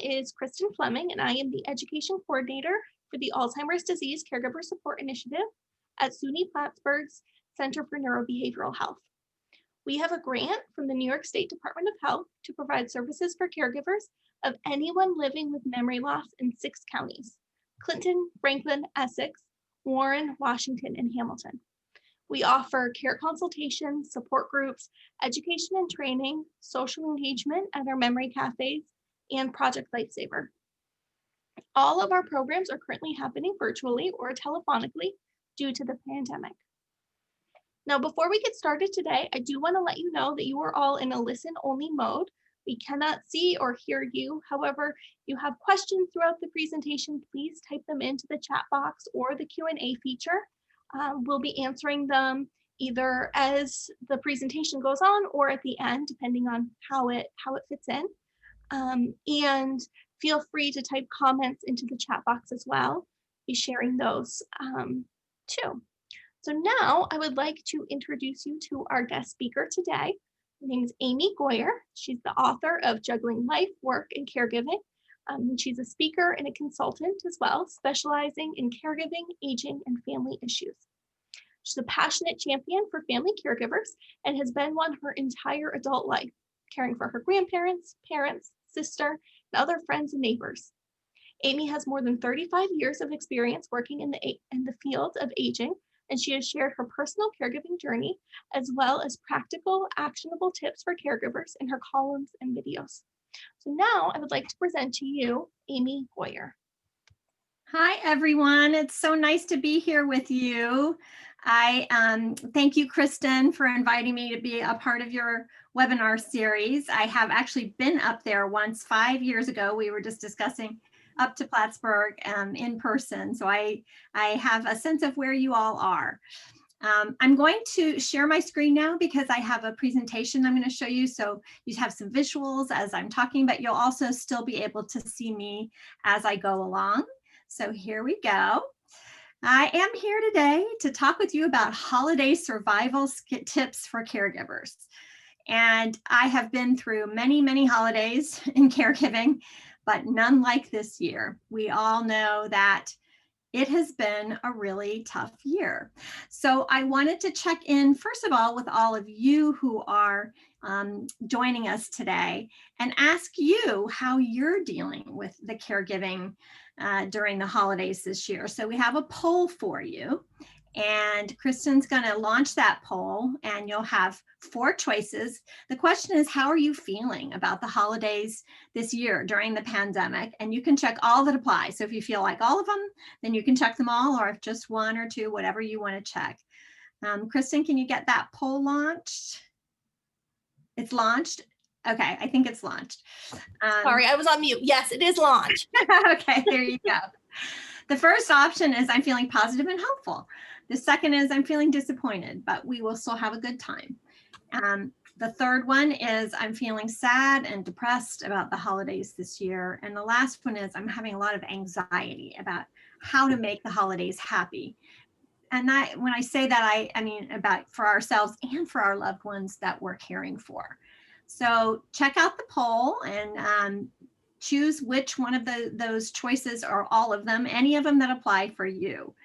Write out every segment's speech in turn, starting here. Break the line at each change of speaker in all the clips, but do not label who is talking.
is Kristen Fleming, and I am the Education Coordinator for the Alzheimer's Disease Caregiver Support Initiative at SUNY Plattsburgh's Center for Neurobehavioral Health. We have a grant from the New York State Department of Health to provide services for caregivers of anyone living with memory loss in 6 counties: Clinton, Franklin, Essex, Warren, Washington, and Hamilton. We offer care consultations, support groups, education and training, social engagement at our memory cafes, and Project Lifesaver. All of our programs are currently happening virtually or telephonically due to the pandemic. Now, before we get started today, I do want to let you know that you are all in a listen-only mode. We cannot see or hear you. However, if you have questions throughout the presentation, please type them into the chat box or the Q&A feature. We'll be answering them either as the presentation goes on or at the end, depending on how it fits in. And feel free to type comments into the chat box as well. Be sharing those too. So now I would like to introduce you to our guest speaker today. Her name is Amy Goyer. She's the author of Juggling Life, Work, and Caregiving. She's a speaker and a consultant as well, specializing in caregiving, aging, and family issues. She's a passionate champion for family caregivers and has been one her entire adult life, caring for her grandparents, parents, sister, and other friends and neighbors. Amy has more than 35 years of experience working in the field of aging, and she has shared her personal caregiving journey as well as practical, actionable tips for caregivers in her columns and videos. So now I would like to present to you Amy Goyer.
Hi, everyone. It's so nice to be here with you. I thank you, Kristen, for inviting me to be a part of your webinar series. I have actually been up there once 5 years ago. We were just discussing up to Plattsburgh in person. So I have a sense of where you all are. I'm going to share my screen now because I have a presentation I'm going to show you. So you have some visuals as I'm talking, but you'll also still be able to see me as I go along. So here we go. I am here today to talk with you about holiday survival tips for caregivers. And I have been through many, many holidays in caregiving, but none like this year. We all know that it has been a really tough year. So I wanted to check in, first of all, with all of you who are joining us today and ask you how you're dealing with the caregiving during the holidays this year. So we have a poll for you, and Kristen's going to launch that poll, and you'll have 4 choices. The question is, how are you feeling about the holidays this year during the pandemic? And you can check all that apply. So if you feel like all of them, then you can check them all, or if just 1 or 2, whatever you want to check. Kristen, can you get that poll launched? It's launched? Okay, I think it's launched.
Sorry, I was on mute. Yes, it is launched.
Okay, there you go. The first option is I'm feeling positive and hopeful. The second is I'm feeling disappointed, but we will still have a good time. The third one is I'm feeling sad and depressed about the holidays this year. And the last one is I'm having a lot of anxiety about how to make the holidays happy. And when I say that, I mean about for ourselves and for our loved ones that we're caring for. So check out the poll and choose which one of those choices or all of them, any of them that apply for you.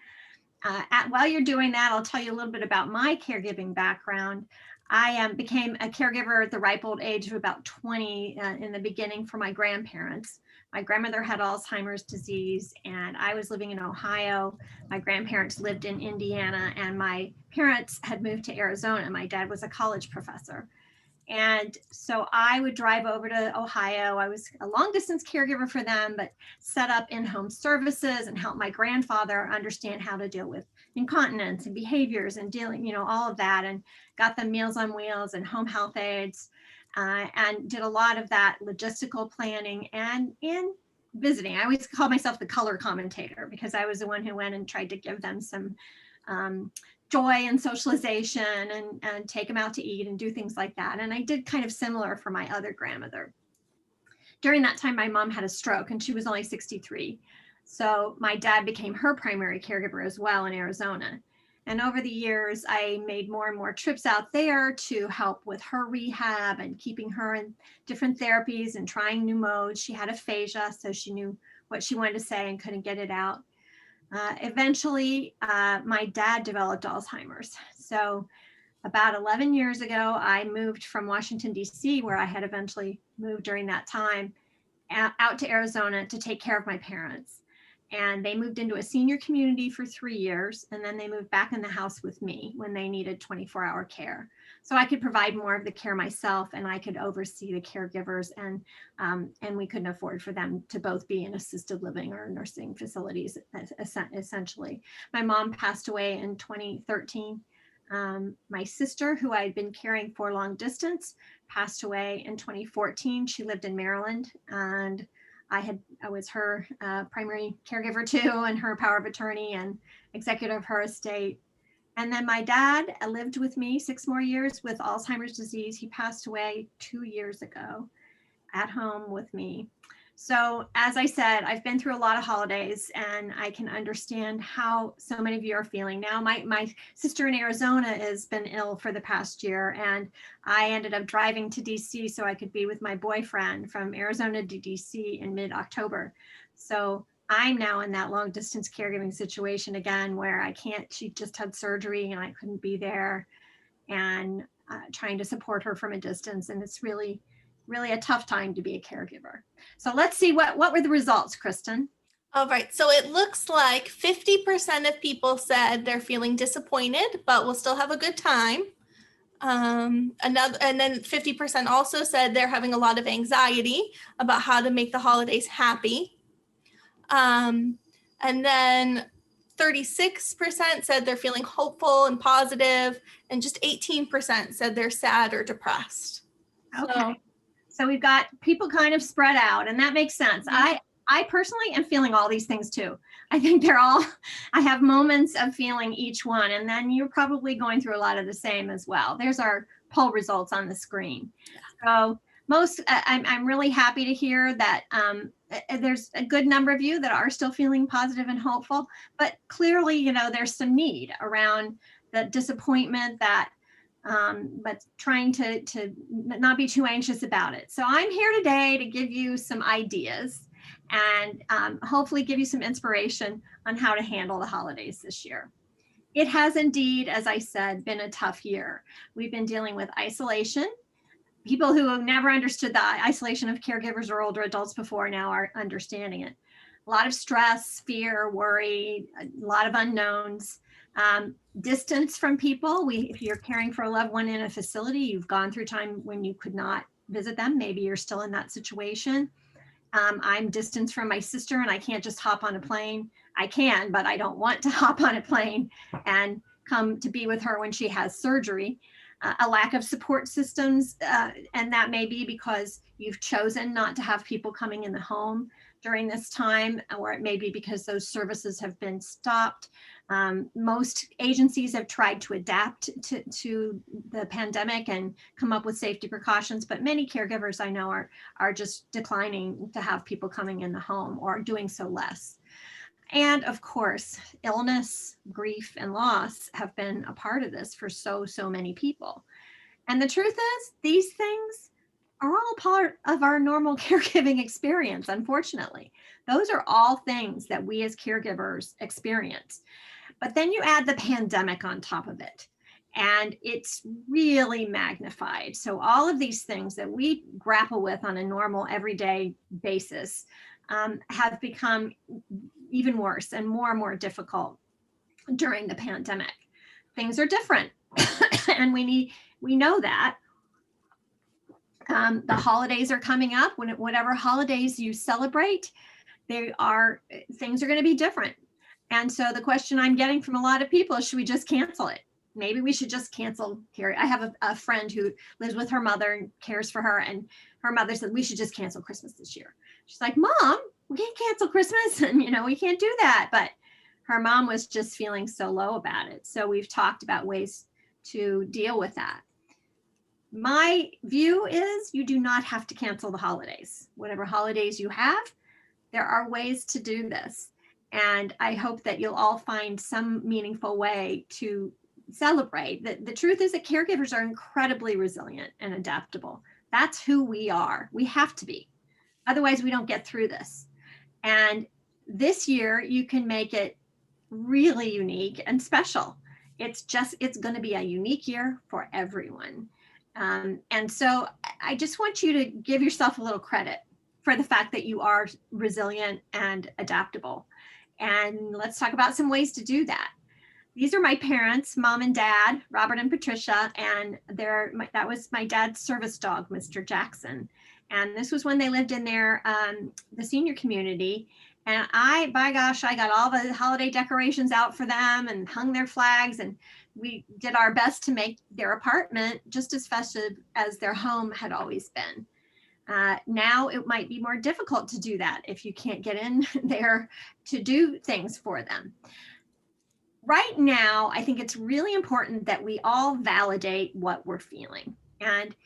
While you're doing that, I'll tell you a little bit about my caregiving background. I became a caregiver at the ripe old age of about 20 in the beginning for my grandparents. My grandmother had Alzheimer's disease, and I was living in Ohio. My grandparents lived in Indiana, and my parents had moved to Arizona. My dad was a college professor. And so I would drive over to Ohio. I was a long distance caregiver for them, but set up in-home services and help my grandfather understand how to deal with incontinence and behaviors and dealing, all of that, and got them Meals on Wheels and home health aides, and did a lot of that logistical planning and visiting. I always call myself the color commentator because I was the one who went and tried to give them some joy and socialization and take them out to eat and do things like that. And I did kind of similar for my other grandmother. During that time, my mom had a stroke and she was only 63. So my dad became her primary caregiver as well in Arizona. And over the years, I made more and more trips out there to help with her rehab and keeping her in different therapies and trying new modes. She had aphasia, so she knew what she wanted to say and couldn't get it out. Eventually, my dad developed Alzheimer's. So about 11 years ago, I moved from Washington, D.C., where I had eventually moved during that time, out to Arizona to take care of my parents. And they moved into a senior community for 3 years, and then they moved back in the house with me when they needed 24-hour care. So I could provide more of the care myself, and I could oversee the caregivers, and we couldn't afford for them to both be in assisted living or nursing facilities, essentially. My mom passed away in 2013. My sister, who I had been caring for long distance, passed away in 2014. She lived in Maryland, and I was her primary caregiver too, and her power of attorney and executive of her estate. And then my dad lived with me 6 more years with Alzheimer's disease. He passed away 2 years ago at home with me. So as I said, I've been through a lot of holidays, and I can understand how so many of you are feeling now. My sister in Arizona has been ill for the past year, and I ended up driving to DC so I could be with my boyfriend from Arizona to DC in mid-October. So I'm now in that long distance caregiving situation again, where I can't, she just had surgery and I couldn't be there, and trying to support her from a distance. And it's really a tough time to be a caregiver. So let's see what were the results, Kristen?
All right, so it looks like 50% of people said they're feeling disappointed, but will still have a good time. And then 50% also said they're having a lot of anxiety about how to make the holidays happy. And then 36% said they're feeling hopeful and positive, and just 18% said they're sad or depressed.
Okay. So we've got people kind of spread out, and that makes sense.
Mhm.
I personally am feeling all these things too. I think I have moments of feeling each one, and then you're probably going through a lot of the same as well. There's our poll results on the screen. So I'm really happy to hear that there's a good number of you that are still feeling positive and hopeful, but clearly, there's some need around the disappointment but trying to not be too anxious about it. So I'm here today to give you some ideas and hopefully give you some inspiration on how to handle the holidays this year. It has indeed, as I said, been a tough year. We've been dealing with isolation. People who have never understood the isolation of caregivers or older adults before now are understanding it. A lot of stress, fear, worry, a lot of unknowns. Distance from people. If you're caring for a loved one in a facility, you've gone through time when you could not visit them. Maybe you're still in that situation. I'm distanced from my sister, and I can't just hop on a plane. I can, but I don't want to hop on a plane and come to be with her when she has surgery. A lack of support systems, and that may be because you've chosen not to have people coming in the home during this time, or it may be because those services have been stopped. Most agencies have tried to adapt to the pandemic and come up with safety precautions, but many caregivers I know are just declining to have people coming in the home or doing so less. And of course, illness, grief, and loss have been a part of this for so many people. And the truth is, these things are all part of our normal caregiving experience, unfortunately. Those are all things that we as caregivers experience. But then you add the pandemic on top of it, and it's really magnified. So all of these things that we grapple with on a normal everyday basis have become even worse and more difficult during the pandemic. Things are different, and we know that. The holidays are coming up. Whatever holidays you celebrate, things are going to be different. And so the question I'm getting from a lot of people is, should we just cancel it? Maybe we should just cancel here. I have a friend who lives with her mother and cares for her, and her mother said, we should just cancel Christmas this year. She's like, Mom, we can't cancel Christmas, and we can't do that. But her mom was just feeling so low about it. So we've talked about ways to deal with that. My view is you do not have to cancel the holidays. Whatever holidays you have, there are ways to do this. And I hope that you'll all find some meaningful way to celebrate. The truth is that caregivers are incredibly resilient and adaptable. That's who we are. We have to be. Otherwise, we don't get through this. And this year, you can make it really unique and special. It's going to be a unique year for everyone. And so I just want you to give yourself a little credit for the fact that you are resilient and adaptable. And let's talk about some ways to do that. These are my parents, mom and dad, Robert and Patricia, and that was my dad's service dog, Mr. Jackson. And this was when they lived in the senior community. And by gosh, I got all the holiday decorations out for them and hung their flags. And we did our best to make their apartment just as festive as their home had always been. Now it might be more difficult to do that if you can't get in there to do things for them. Right now, I think it's really important that we all validate what we're feeling. And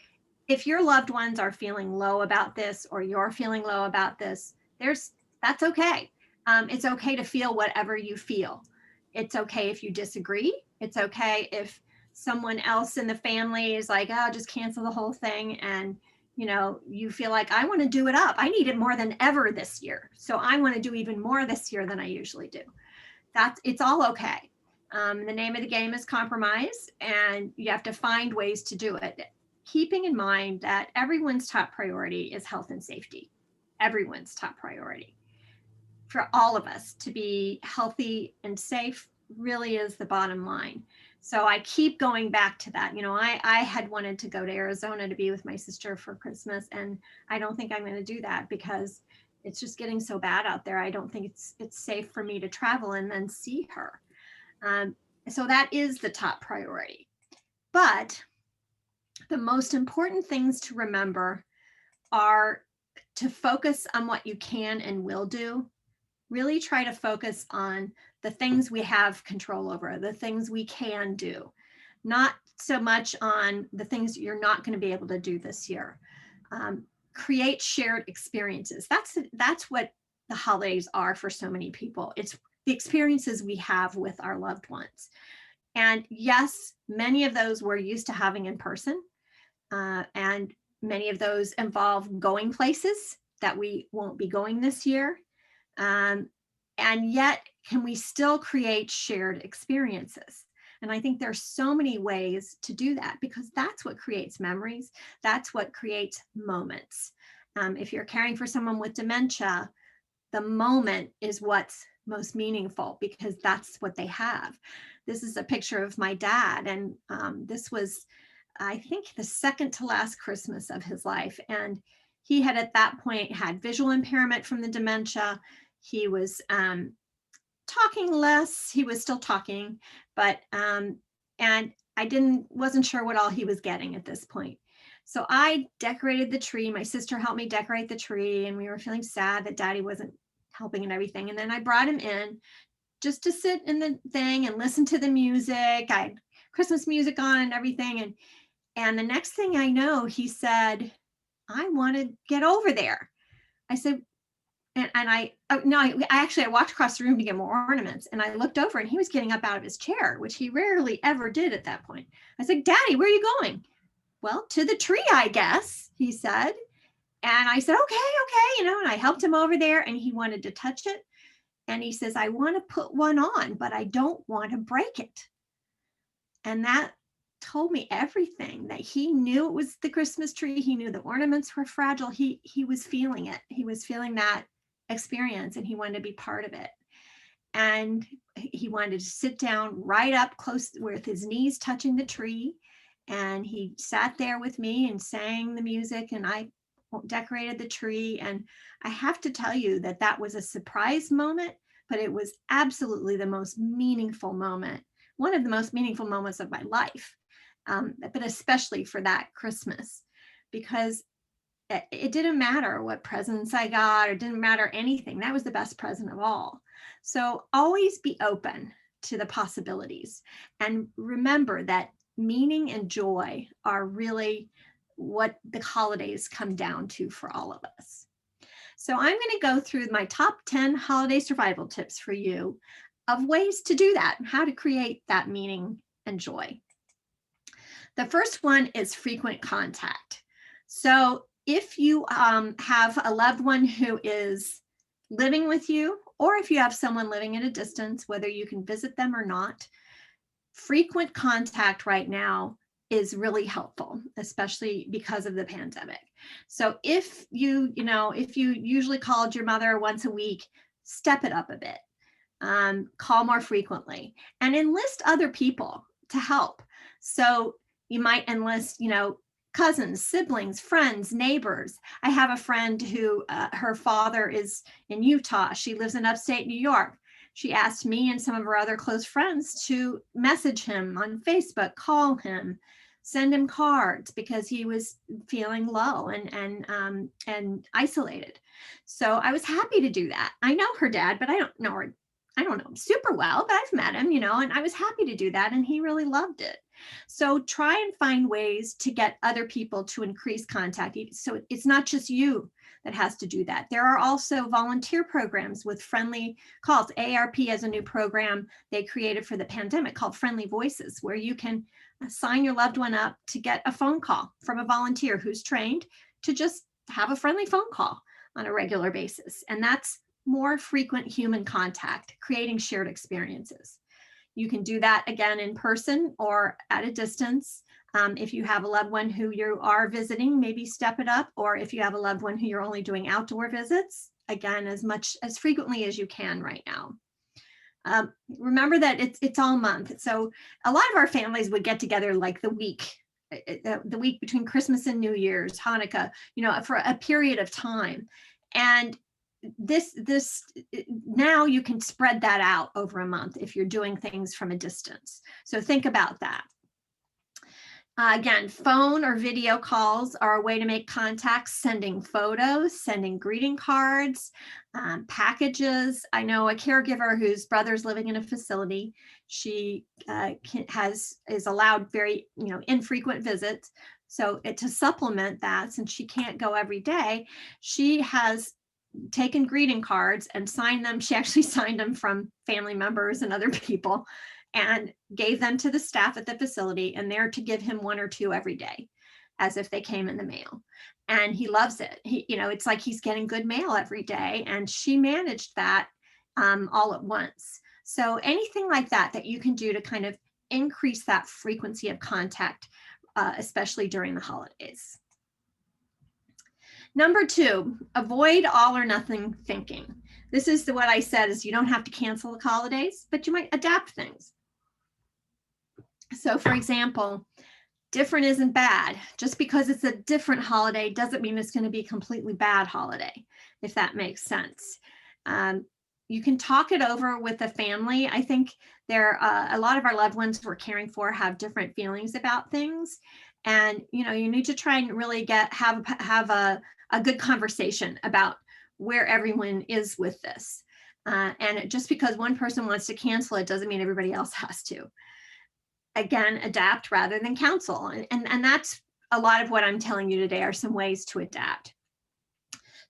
if your loved ones are feeling low about this, or you're feeling low about this, that's okay. It's okay to feel whatever you feel. It's okay if you disagree. It's okay if someone else in the family is like, oh, just cancel the whole thing. And you feel like, I want to do it up. I need it more than ever this year. So I want to do even more this year than I usually do. It's all okay. The name of the game is compromise, and you have to find ways to do it, keeping in mind that everyone's top priority is health and safety. Everyone's top priority. For all of us to be healthy and safe really is the bottom line. So I keep going back to that. I had wanted to go to Arizona to be with my sister for Christmas, and I don't think I'm going to do that because it's just getting so bad out there. I don't think it's safe for me to travel and then see her. So that is the top priority. But the most important things to remember are to focus on what you can and will do. Really try to focus on the things we have control over, the things we can do, not so much on the things you're not going to be able to do this year. Create shared experiences. That's what the holidays are for so many people. It's the experiences we have with our loved ones. And yes, many of those we're used to having in person. And many of those involve going places that we won't be going this year. And yet, can we still create shared experiences? And I think there's so many ways to do that, because that's what creates memories. That's what creates moments. If you're caring for someone with dementia, the moment is what's most meaningful, because that's what they have. This is a picture of my dad, and this was, I think, the second to last Christmas of his life. And he had at that point had visual impairment from the dementia. He was talking less. He was still talking, but and I wasn't sure what all he was getting at this point. So I decorated the tree. My sister helped me decorate the tree, and we were feeling sad that Daddy wasn't helping and everything. And then I brought him in just to sit in the thing and listen to the music. I had Christmas music on and everything. And the next thing I know, he said, I want to get over there. I said, I walked across the room to get more ornaments, and I looked over and he was getting up out of his chair, which he rarely ever did at that point. I said, Daddy, where are you going? Well, to the tree, I guess, he said. And I said, okay, and I helped him over there, and he wanted to touch it. And he says, I want to put one on, but I don't want to break it. And that told me everything, that he knew it was the Christmas tree. He knew the ornaments were fragile. He was feeling it. He was feeling that experience, and he wanted to be part of it. And he wanted to sit down right up close with his knees touching the tree. And he sat there with me and sang the music, and I decorated the tree. And I have to tell you that was a surprise moment, but it was absolutely the most meaningful moment, one of the most meaningful moments of my life, but especially for that Christmas, because it didn't matter what presents I got, or didn't matter anything. That was the best present of all. So always be open to the possibilities, and remember that meaning and joy are really what the holidays come down to for all of us. So I'm going to go through my top 10 holiday survival tips for you of ways to do that, how to create that meaning and joy. The first one is frequent contact. So if you have a loved one who is living with you, or if you have someone living at a distance, whether you can visit them or not, frequent contact right now is really helpful, especially because of the pandemic. So if if you usually called your mother once a week, step it up a bit. Call more frequently and enlist other people to help. So you might enlist, cousins, siblings, friends, neighbors. I have a friend who her father is in Utah. She lives in upstate New York. She asked me and some of her other close friends to message him on Facebook, call him, send him cards because he was feeling low and isolated. So I was happy to do that. I know her dad, but I don't know him super well, but I've met him, and I was happy to do that. And he really loved it. So try and find ways to get other people to increase contact. So it's not just you that has to do that. There are also volunteer programs with friendly calls. ARP has a new program they created for the pandemic called Friendly Voices, where you can sign your loved one up to get a phone call from a volunteer who's trained to just have a friendly phone call on a regular basis. And that's more frequent human contact, creating shared experiences. You can do that again in person or at a distance. If you have a loved one who you are visiting, maybe step it up. Or if you have a loved one who you're only doing outdoor visits, again, as frequently as you can right now. Remember that it's all month. So a lot of our families would get together like the week between Christmas and New Year's, Hanukkah, for a period of time. And this now you can spread that out over a month if you're doing things from a distance. So think about that. Again, phone or video calls are a way to make contacts, sending photos, sending greeting cards, packages. I know a caregiver whose brother's living in a facility. She is allowed very infrequent visits. So to supplement that, since she can't go every day, she has taken greeting cards and signed them. She actually signed them from family members and other people and gave them to the staff at the facility, and they're to give him one or two every day as if they came in the mail. And he loves it. It's like he's getting good mail every day, and she managed that all at once. So anything like that you can do to kind of increase that frequency of contact, especially during the holidays. Number 2, avoid all or nothing thinking. This is what I said is you don't have to cancel the holidays, but you might adapt things. So for example, different isn't bad. Just because it's a different holiday doesn't mean it's going to be a completely bad holiday, if that makes sense. You can talk it over with the family. I think a lot of our loved ones we're caring for have different feelings about things. And, you need to try and really have a good conversation about where everyone is with this. And just because one person wants to cancel it doesn't mean everybody else has to. Again, adapt rather than cancel. And that's a lot of what I'm telling you today are some ways to adapt.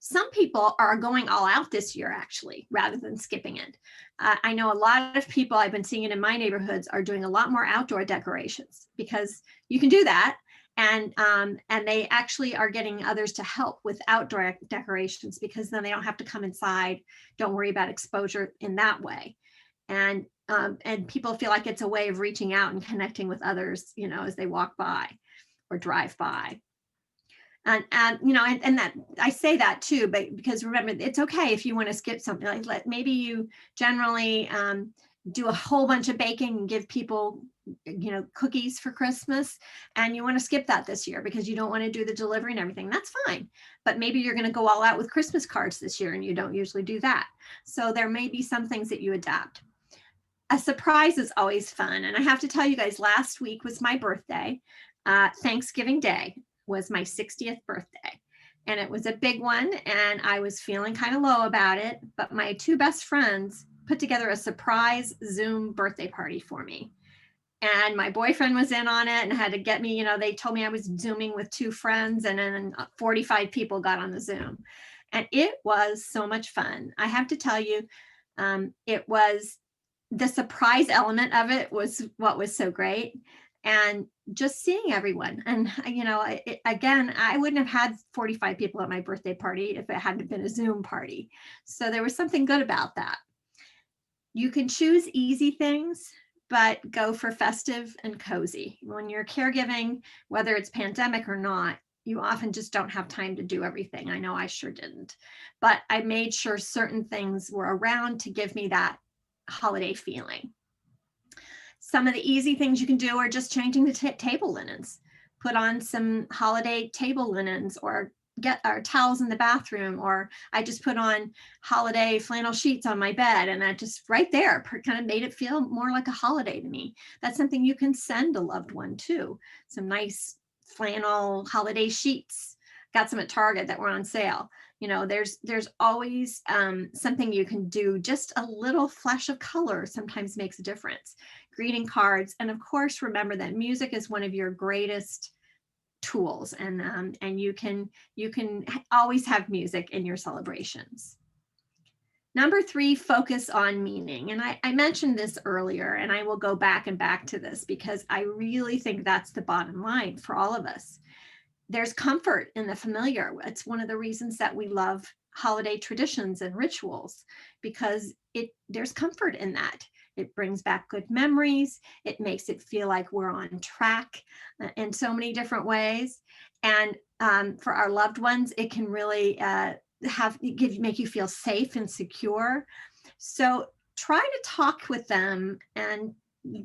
Some people are going all out this year, actually, rather than skipping it. I know a lot of people, I've been seeing it in my neighborhoods, are doing a lot more outdoor decorations because you can do that. And they actually are getting others to help with outdoor decorations because then they don't have to come inside, don't worry about exposure in that way. And people feel like it's a way of reaching out and connecting with others, as they walk by or drive by. And that I say that too, but because remember, it's okay if you want to skip something like maybe you generally do a whole bunch of baking and give people, cookies for Christmas, and you want to skip that this year because you don't want to do the delivery and everything. That's fine. But maybe you're going to go all out with Christmas cards this year and you don't usually do that. So there may be some things that you adapt. A surprise is always fun. And I have to tell you guys, last week was my birthday. Thanksgiving Day was my 60th birthday. And it was a big one. And I was feeling kind of low about it. But my 2 best friends put together a surprise Zoom birthday party for me. And my boyfriend was in on it and had to get me, they told me I was Zooming with 2 friends, and then 45 people got on the Zoom. And it was so much fun. I have to tell you, it was the surprise element of it was what was so great. And just seeing everyone. And, again, I wouldn't have had 45 people at my birthday party if it hadn't been a Zoom party. So there was something good about that. You can choose easy things, but go for festive and cozy. When you're caregiving, whether it's pandemic or not, you often just don't have time to do everything. I know I sure didn't, but I made sure certain things were around to give me that holiday feeling. Some of the easy things you can do are just changing the table linens. Put on some holiday table linens, or get our towels in the bathroom, or I just put on holiday flannel sheets on my bed, and that just right there kind of made it feel more like a holiday to me. That's something you can send a loved one too. Some nice flannel holiday sheets. Got some at Target that were on sale. There's always something you can do. Just a little flash of color sometimes makes a difference. Greeting cards, and of course, remember that music is one of your greatest tools, and you can always have music in your celebrations. Number 3, focus on meaning. And I mentioned this earlier, and I will go back to this because I really think that's the bottom line for all of us. There's comfort in the familiar. It's one of the reasons that we love holiday traditions and rituals, because there's comfort in that. It brings back good memories. It makes it feel like we're on track in so many different ways. And for our loved ones, it can really make you feel safe and secure. So try to talk with them and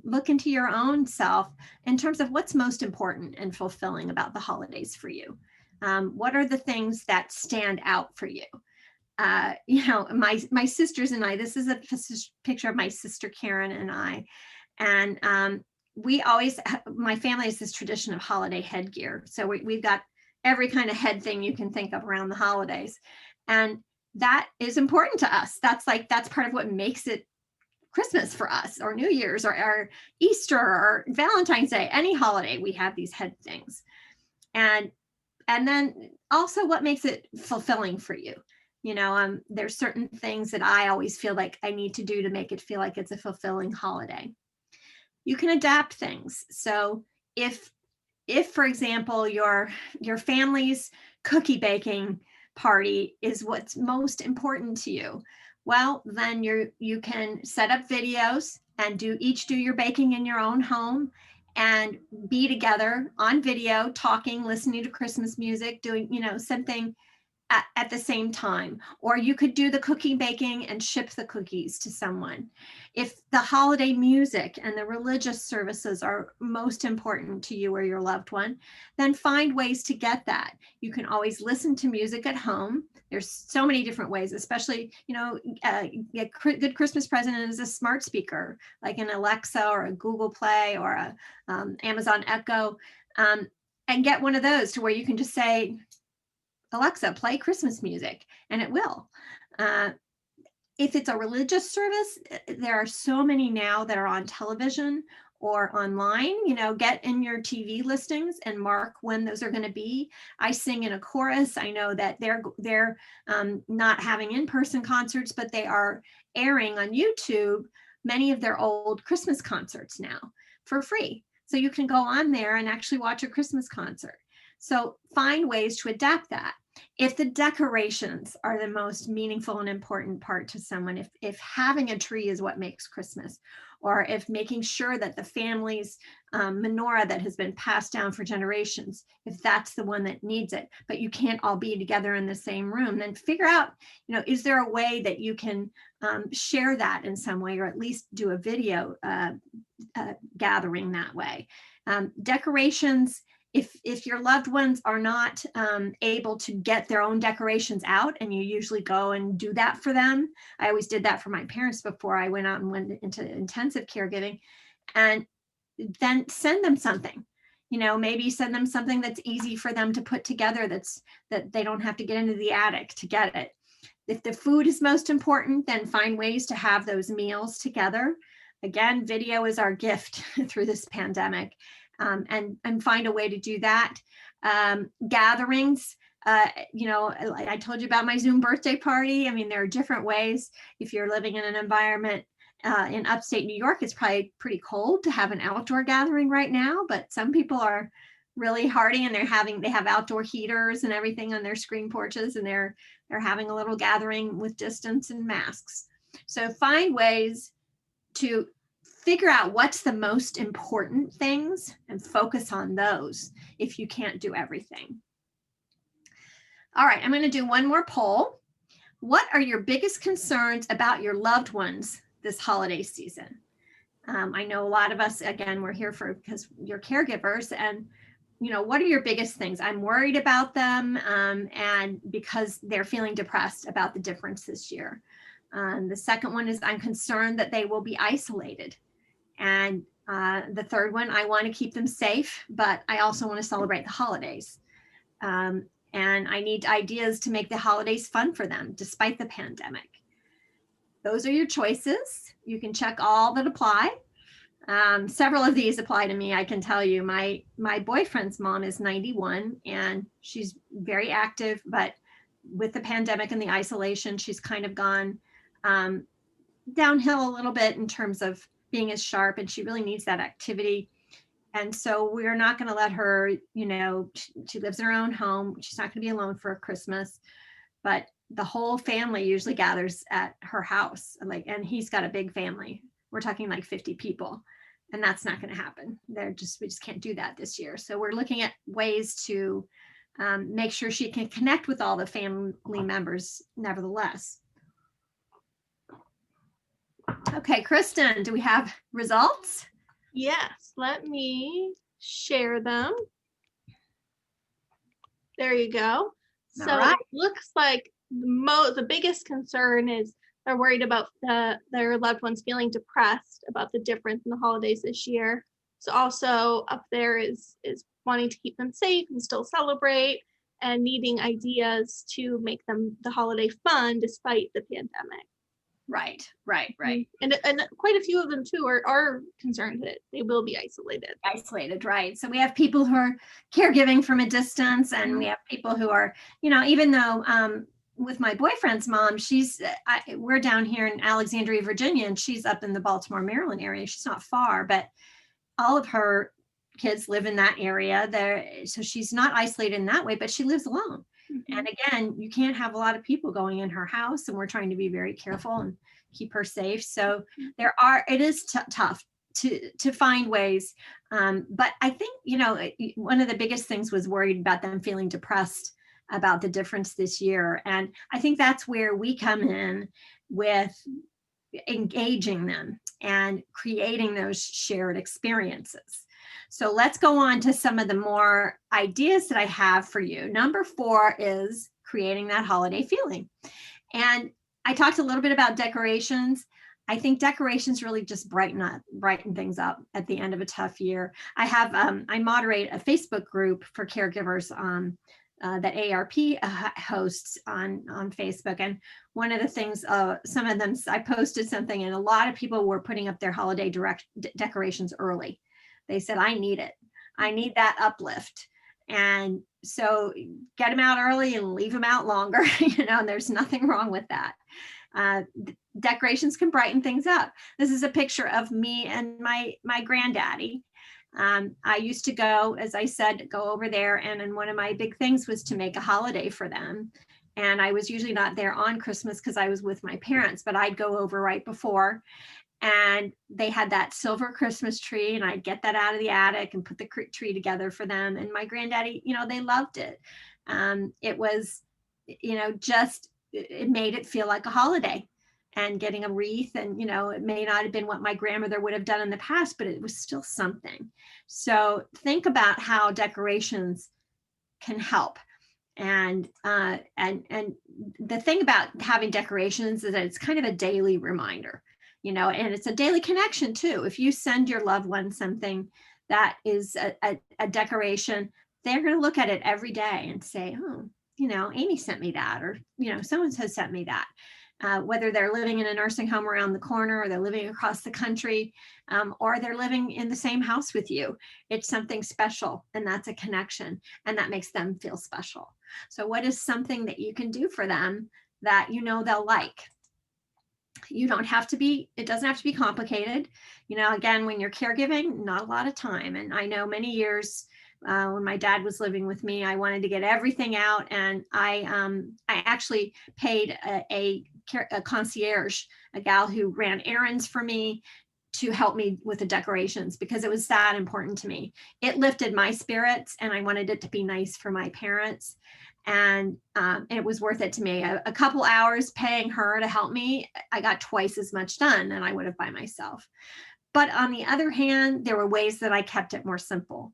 look into your own self in terms of what's most important and fulfilling about the holidays for you. What are the things that stand out for you? My sisters and I, this is a picture of my sister Karen and I, and we always, my family has this tradition of holiday headgear. So we've got every kind of head thing you can think of around the holidays. And that is important to us. That's part of what makes it Christmas for us, or New Year's, or Easter, or Valentine's Day. Any holiday, we have these head things. And then also what makes it fulfilling for you. There's certain things that I always feel like I need to do to make it feel like it's a fulfilling holiday. You can adapt things. So if for example, your family's cookie baking party is what's most important to you, well, then you can set up videos and each do your baking in your own home, and be together on video, talking, listening to Christmas music, doing, something at the same time. Or you could do the cookie baking and ship the cookies to someone. If the holiday music and the religious services are most important to you or your loved one, then find ways to get that. You can always listen to music at home. There's so many different ways, especially, a good Christmas present is a smart speaker, like an Alexa or a Google Play or a Amazon Echo, and get one of those to where you can just say, Alexa, play Christmas music, and it will. If it's a religious service, there are so many now that are on television or online. Get in your TV listings and mark when those are going to be. I sing in a chorus. I know that they're not having in-person concerts, but they are airing on YouTube many of their old Christmas concerts now for free. So you can go on there and actually watch a Christmas concert. So find ways to adapt that. If the decorations are the most meaningful and important part to someone, if having a tree is what makes Christmas, or if making sure that the family's menorah that has been passed down for generations, if that's the one that needs it, but you can't all be together in the same room, then figure out, is there a way that you can share that in some way, or at least do a video gathering that way. Decorations, if your loved ones are not able to get their own decorations out, and you usually go and do that for them. I always did that for my parents before I went out and went into intensive caregiving, and then send them something. Maybe send them something that's easy for them to put together, that they don't have to get into the attic to get it. If the food is most important, then find ways to have those meals together. Again, video is our gift through this pandemic. And find a way to do that. Gatherings, I told you about my Zoom birthday party. I mean, there are different ways. If you're living in an environment in upstate New York, it's probably pretty cold to have an outdoor gathering right now, but some people are really hardy and they have outdoor heaters and everything on their screen porches, and they're having a little gathering with distance and masks. So find ways to figure out what's the most important things and focus on those if you can't do everything. All right, I'm going to do one more poll. What are your biggest concerns about your loved ones this holiday season? I know a lot of us, again, we're here because you're caregivers, and what are your biggest things? I'm worried about them, and because they're feeling depressed about the difference this year. The second one is I'm concerned that they will be isolated. And the third one, I want to keep them safe, but I also want to celebrate the holidays. And I need ideas to make the holidays fun for them, despite the pandemic. Those are your choices. You can check all that apply. Several of these apply to me. I can tell you, my boyfriend's mom is 91 and she's very active, but with the pandemic and the isolation, she's kind of gone downhill a little bit in terms of being as sharp, and she really needs that activity. And so we're not going to let her, she lives in her own home. She's not going to be alone for Christmas, but the whole family usually gathers at her house. And he's got a big family. We're talking like 50 people, and that's not going to happen. We just can't do that this year. So we're looking at ways to make sure she can connect with all the family members nevertheless. Okay, Kristen, do we have results?
Yes, let me share them. There you go. So
right.
It looks like the biggest concern is they're worried about their loved ones feeling depressed about the difference in the holidays this year. So also up there is wanting to keep them safe and still celebrate, and needing ideas to make them the holiday fun despite the pandemic.
Right.
And quite a few of them too are concerned that they will be isolated.
Right. So we have people who are caregiving from a distance, and we have people who are, even though with my boyfriend's mom, we're down here in Alexandria, Virginia, and she's up in the Baltimore, Maryland area. She's not far, but all of her kids live in that area there. So she's not isolated in that way, but she lives alone. And again, you can't have a lot of people going in her house, and we're trying to be very careful and keep her safe. So it is tough to find ways. But I think, one of the biggest things was worried about them feeling depressed about the difference this year. And I think that's where we come in with engaging them and creating those shared experiences. So let's go on to some of the more ideas that I have for you. Number 4 is creating that holiday feeling. And I talked a little bit about decorations. I think decorations really just brighten things up at the end of a tough year. I moderate a Facebook group for caregivers that ARP hosts on Facebook. And one of the things, some of them, I posted something, and a lot of people were putting up their holiday decorations early. They said, I need it. I need that uplift. And so get them out early and leave them out longer, and there's nothing wrong with that. Decorations can brighten things up. This is a picture of me and my granddaddy. I used to go, as I said, go over there, and one of my big things was to make a holiday for them. And I was usually not there on Christmas because I was with my parents, but I'd go over right before. And they had that silver Christmas tree, and I'd get that out of the attic and put the tree together for them. And my granddaddy, they loved it. It was, it made it feel like a holiday. And getting a wreath, and it may not have been what my grandmother would have done in the past, but it was still something. So think about how decorations can help. And the thing about having decorations is that it's kind of a daily reminder, and it's a daily connection too. If you send your loved one something that is a decoration, they're going to look at it every day and say, oh, Amy sent me that, or someone has sent me that. whether they're living in a nursing home around the corner, or they're living across the country, or they're living in the same house with you. It's something special, and that's a connection, and that makes them feel special. So what is something that you can do for them that you know they'll like? You don't have to be, it doesn't have to be complicated. You know, again, when you're caregiving, not a lot of time. And I know many years when my dad was living with me, I wanted to get everything out, and I actually paid a concierge, a gal who ran errands for me, to help me with the decorations, because it was that important to me. It lifted my spirits, and I wanted it to be nice for my parents. And it was worth it to me. A couple hours paying her to help me, I got twice as much done than I would have by myself. But on the other hand, there were ways that I kept it more simple.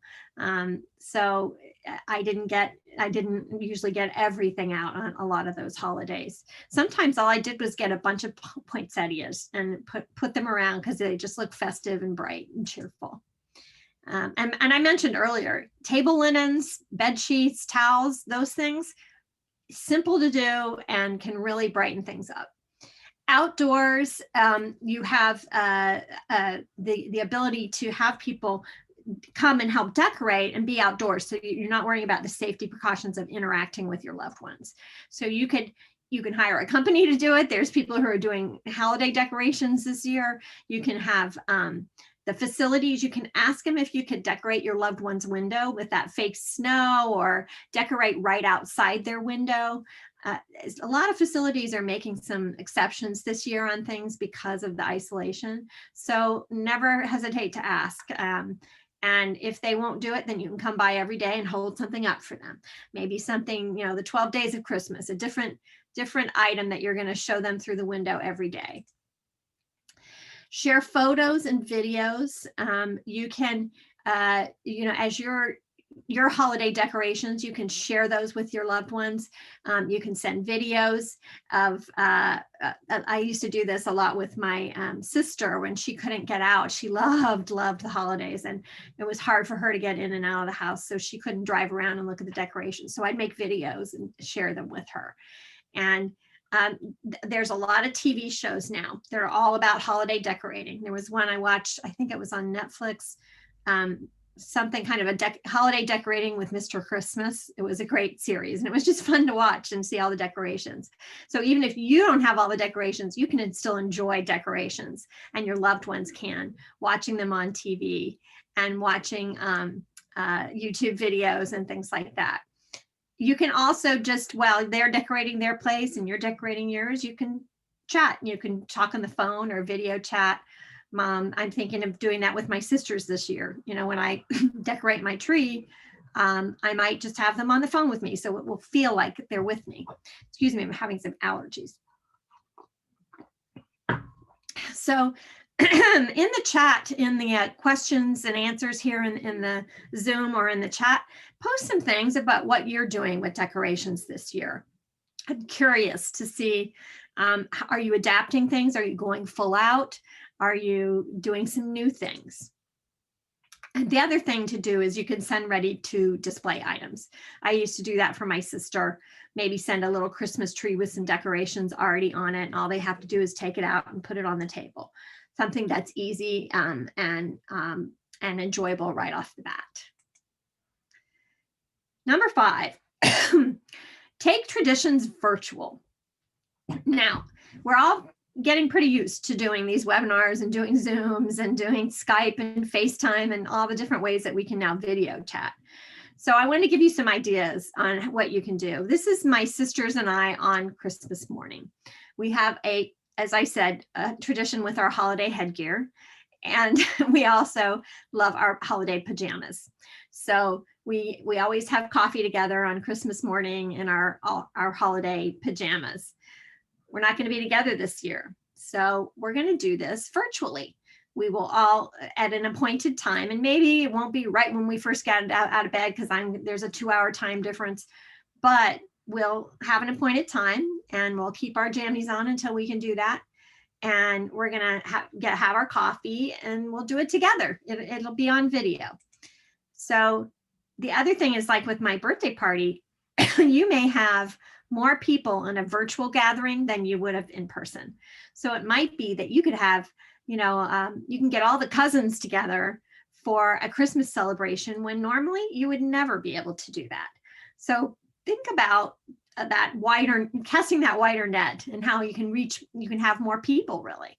So I didn't usually get everything out on a lot of those holidays. Sometimes all I did was get a bunch of poinsettias and put them around, because they just look festive and bright and cheerful. And I mentioned earlier, table linens, bed sheets, towels, those things, simple to do and can really brighten things up. Outdoors, you have the ability to have people come and help decorate and be outdoors, so you're not worrying about the safety precautions of interacting with your loved ones. So you can hire a company to do it. There's people who are doing holiday decorations this year. You can have the facilities, you can ask them if you could decorate your loved one's window with that fake snow, or decorate right outside their window. A lot of facilities are making some exceptions this year on things because of the isolation. So never hesitate to ask. And if they won't do it, then you can come by every day and hold something up for them. Maybe something, the 12 days of Christmas, a different item that you're going to show them through the window every day. Share photos and videos. You can, as your holiday decorations, you can share those with your loved ones. You can send videos of, I used to do this a lot with my sister when she couldn't get out. She loved the holidays, and it was hard for her to get in and out of the house, so she couldn't drive around and look at the decorations. So I'd make videos and share them with her. And there's a lot of TV shows now. They're all about holiday decorating. There was one I watched, I think it was on Netflix, something kind of a holiday decorating with Mr. Christmas. It was a great series, and it was just fun to watch and see all the decorations. So even if you don't have all the decorations, you can still enjoy decorations, and your loved ones can, watching them on TV and watching YouTube videos and things like that. You can also just, while they're decorating their place and you're decorating yours, you can chat. You can talk on the phone or video chat. I'm thinking of doing that with my sisters this year. When I decorate my tree, I might just have them on the phone with me, so it will feel like they're with me. Excuse me, I'm having some allergies. So in the chat, in the questions and answers here in the Zoom or in the chat, post some things about what you're doing with decorations this year. I'm curious to see, are you adapting things? Are you going full out? Are you doing some new things? And the other thing to do is you can send ready to display items. I used to do that for my sister, maybe send a little Christmas tree with some decorations already on it, and all they have to do is take it out and put it on the table. Something that's easy and enjoyable right off the bat. Number 5, take traditions virtual. Now, we're all getting pretty used to doing these webinars and doing Zooms and doing Skype and FaceTime and all the different ways that we can now video chat. So I want to give you some ideas on what you can do. This is my sisters and I on Christmas morning. We have as I said, a tradition with our holiday headgear, and we also love our holiday pajamas. So we always have coffee together on Christmas morning in our holiday pajamas. We're not going to be together this year, so we're going to do this virtually. We will all at an appointed time, and maybe it won't be right when we first get out of bed because there's a 2-hour time difference, but we'll have an appointed time and we'll keep our jammies on until we can do that. And we're gonna have our coffee and we'll do it together. It'll be on video. So the other thing is, like with my birthday party, you may have more people in a virtual gathering than you would have in person. So it might be that you could have, you can get all the cousins together for a Christmas celebration when normally you would never be able to do that. So think about casting that wider net and how you can have more people really.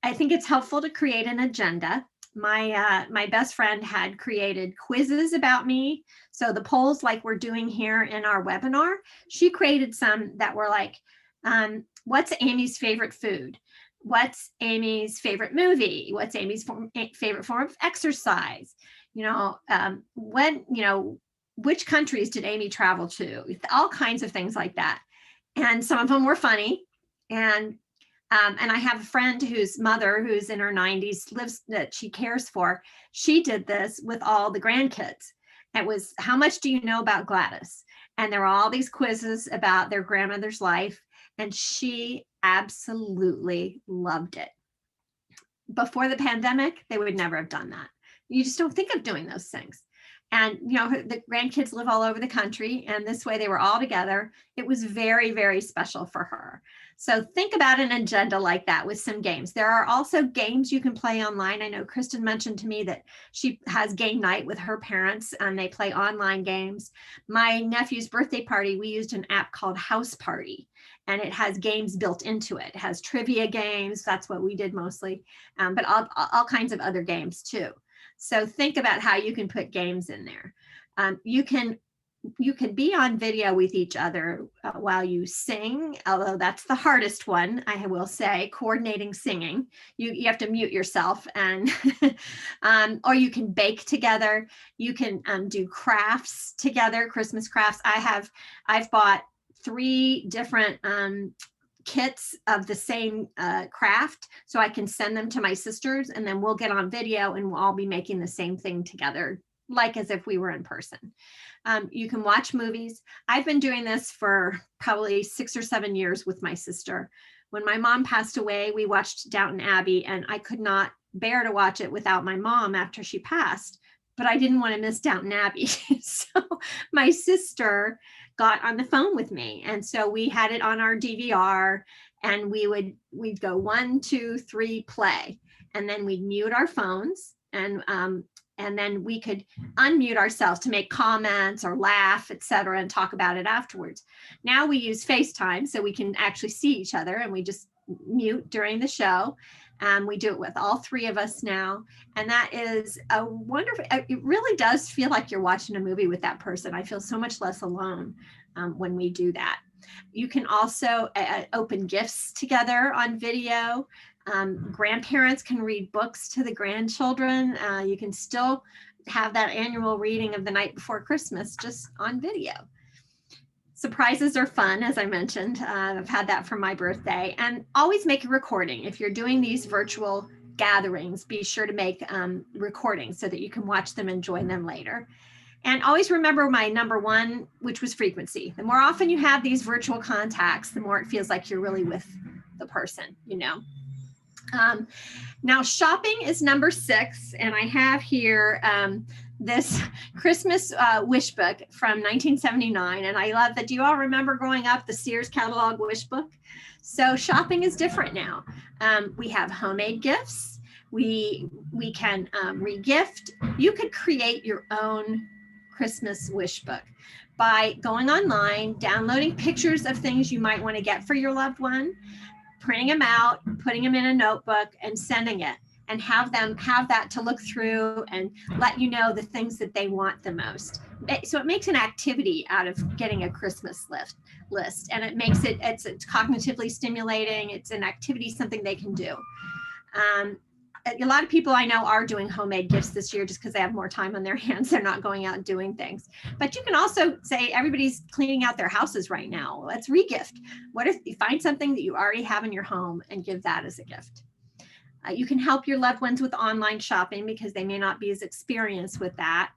I think it's helpful to create an agenda. My best friend had created quizzes about me. So the polls like we're doing here in our webinar, she created some that were like, what's Amy's favorite food? What's Amy's favorite movie? What's Amy's favorite form of exercise? Which countries did Amy travel to? All kinds of things like that. And some of them were funny. And I have a friend whose mother, who's in her 90s, that she cares for. She did this with all the grandkids. It was, how much do you know about Gladys? And there were all these quizzes about their grandmother's life. And she absolutely loved it. Before the pandemic, they would never have done that. You just don't think of doing those things. And, the grandkids live all over the country, and this way they were all together. It was very, very special for her. So think about an agenda like that with some games. There are also games you can play online. I know Kristen mentioned to me that she has game night with her parents and they play online games. My nephew's birthday party, we used an app called House Party, and it has games built into it. It has trivia games. That's what we did mostly, but all kinds of other games too. So think about how you can put games in there. You can be on video with each other while you sing, although that's the hardest one, I will say, coordinating singing. You have to mute yourself, and or you can bake together. You can do crafts together, Christmas crafts. I've bought 3 different kits of the same craft, so I can send them to my sisters, and then we'll get on video and we'll all be making the same thing together, like as if we were in person. You can watch movies. I've been doing this for probably 6 or 7 years with my sister. When my mom passed away, we watched Downton Abbey, and I could not bear to watch it without my mom after she passed, but I didn't want to miss Downton Abbey. So my sister got on the phone with me, and so we had it on our DVR, and we'd go 1, 2, 3, play, and then we'd mute our phones, and then we could unmute ourselves to make comments or laugh, etc., and talk about it afterwards. Now we use FaceTime, so we can actually see each other, and we just mute during the show. We do it with all 3 of us now. And that is a wonderful, it really does feel like you're watching a movie with that person. I feel so much less alone when we do that. You can also open gifts together on video. Grandparents can read books to the grandchildren. You can still have that annual reading of The Night Before Christmas just on video. Surprises are fun, as I mentioned. I've had that for my birthday. And always make a recording. If you're doing these virtual gatherings, be sure to make recordings so that you can watch them and join them later. And always remember my number 1, which was frequency. The more often you have these virtual contacts, the more it feels like you're really with the person, Now, shopping is number 6, and I have here this Christmas wish book from 1979, and I love that. Do you all remember growing up, the Sears catalog wish book? So shopping is different now. We have homemade gifts. We can re-gift. You could create your own Christmas wish book by going online, downloading pictures of things you might want to get for your loved one, printing them out, putting them in a notebook, and sending it, and have them have that to look through and let you know the things that they want the most. So it makes an activity out of getting a Christmas list, and it makes it's cognitively stimulating. It's an activity, something they can do. A lot of people I know are doing homemade gifts this year just because they have more time on their hands. They're not going out and doing things. But you can also say, everybody's cleaning out their houses right now. Let's regift. What if you find something that you already have in your home and give that as a gift? You can help your loved ones with online shopping because they may not be as experienced with that.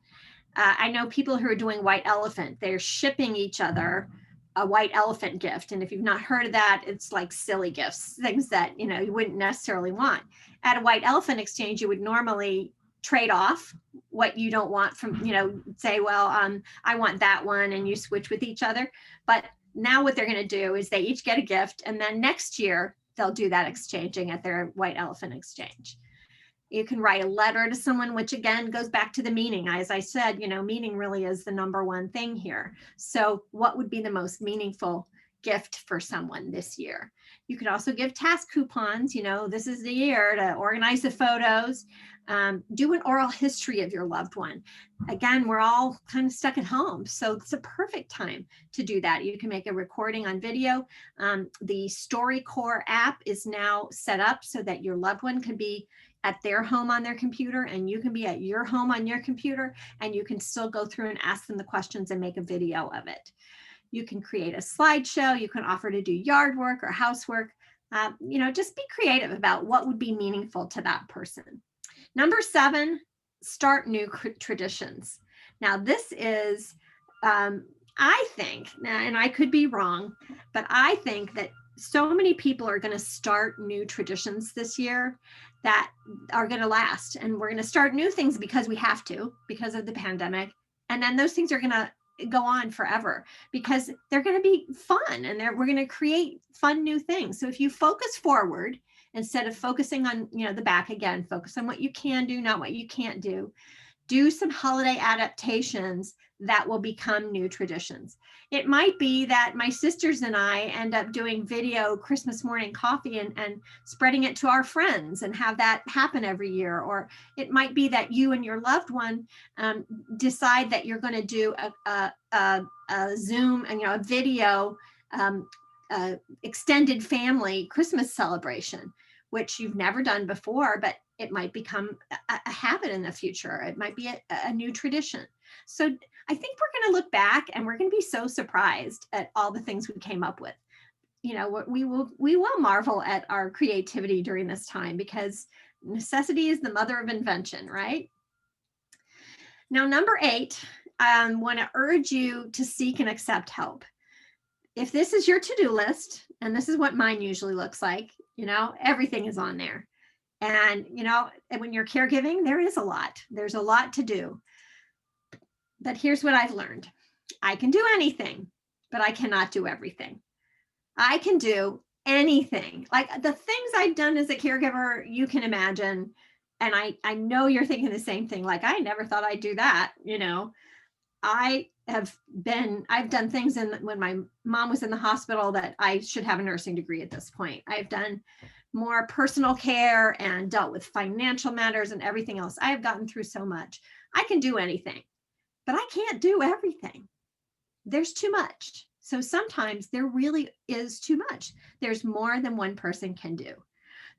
I know people who are doing white elephant. They're shipping each other a white elephant gift. And if you've not heard of that, it's like silly gifts, things that, you wouldn't necessarily want. At a white elephant exchange, you would normally trade off what you don't want from, say, well, I want that one, and you switch with each other. But now what they're going to do is they each get a gift, and then next year they'll do that exchanging at their white elephant exchange. You can write a letter to someone, which again goes back to the meaning. As I said, meaning really is the number one thing here. So what would be the most meaningful gift for someone this year? You could also give task coupons. This is the year to organize the photos. Do an oral history of your loved one. Again, we're all kind of stuck at home, so it's a perfect time to do that. You can make a recording on video. The StoryCorps app is now set up so that your loved one can be at their home on their computer, and you can be at your home on your computer, and you can still go through and ask them the questions and make a video of it. You can create a slideshow. You can offer to do yard work or housework. Just be creative about what would be meaningful to that person. Number 7, start new traditions. Now, this is, I think, and I could be wrong, but I think that so many people are going to start new traditions this year that are going to last. And we're going to start new things because we have to, because of the pandemic. And then those things are going to go on forever because they're going to be fun, and we're going to create fun new things. So if you focus forward instead of focusing on the back, again, focus on what you can do, not what you can't do. Do some holiday adaptations that will become new traditions. It might be that my sisters and I end up doing video Christmas morning coffee and spreading it to our friends and have that happen every year. Or it might be that you and your loved one decide that you're going to do a Zoom and a video extended family Christmas celebration, which you've never done before, but it might become a habit in the future. It might be a new tradition. So I think we're going to look back and we're going to be so surprised at all the things we came up with. We will marvel at our creativity during this time, because necessity is the mother of invention, right? Now, number 8, I want to urge you to seek and accept help. If this is your to-do list, and this is what mine usually looks like, everything is on there. And, when you're caregiving, there is a lot. There's a lot to do. But here's what I've learned. I can do anything, but I cannot do everything. I can do anything. Like the things I've done as a caregiver, you can imagine. And I know you're thinking the same thing. Like, I never thought I'd do that. I've done things when my mom was in the hospital that I should have a nursing degree at this point. I've done more personal care and dealt with financial matters and everything else. I have gotten through so much. I can do anything, but I can't do everything. There's too much. So sometimes there really is too much. There's more than one person can do.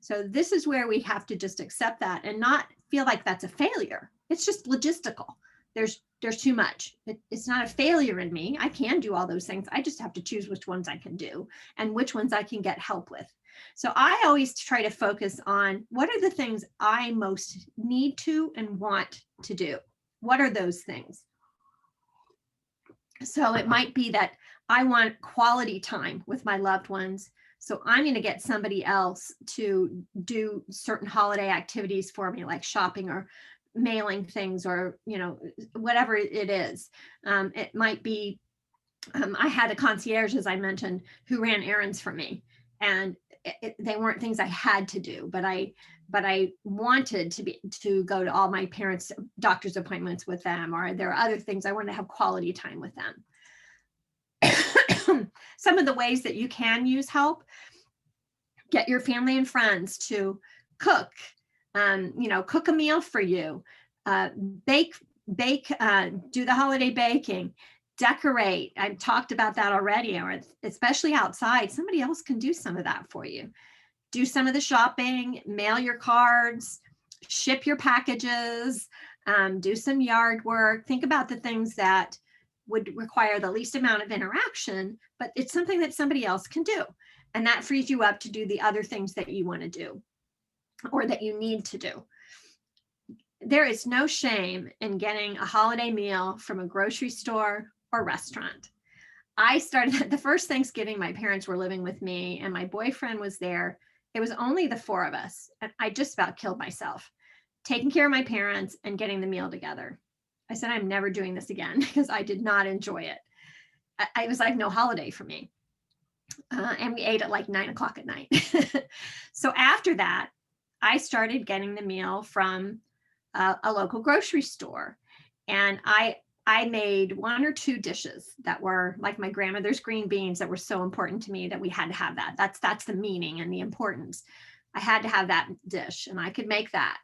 So this is where we have to just accept that and not feel like that's a failure. It's just logistical. There's too much. It's not a failure in me. I can do all those things. I just have to choose which ones I can do and which ones I can get help with. So I always try to focus on what are the things I most need to and want to do. What are those things? So it might be that I want quality time with my loved ones. So I'm going to get somebody else to do certain holiday activities for me, like shopping or mailing things, or, whatever it is. It might be, I had a concierge, as I mentioned, who ran errands for me, and they weren't things I had to do, but I wanted to go to all my parents' doctor's appointments with them, or there are other things I wanted to have quality time with them. Some of the ways that you can use help: get your family and friends to cook, cook a meal for you, bake, do the holiday baking, decorate. I've talked about that already, or especially outside. Somebody else can do some of that for you. Do some of the shopping, mail your cards, ship your packages, do some yard work. Think about the things that would require the least amount of interaction, but it's something that somebody else can do. And that frees you up to do the other things that you want to do or that you need to do. There is no shame in getting a holiday meal from a grocery store or restaurant. I started the first Thanksgiving, my parents were living with me and my boyfriend was there. It was only the 4 of us, and I just about killed myself, taking care of my parents and getting the meal together. I said, I'm never doing this again because I did not enjoy it. it was like no holiday for me. And we ate at like 9 o'clock at night. So after that, I started getting the meal from a local grocery store. And I made 1 or 2 dishes that were like my grandmother's green beans that were so important to me that we had to have that. That's the meaning and the importance. I had to have that dish, and I could make that.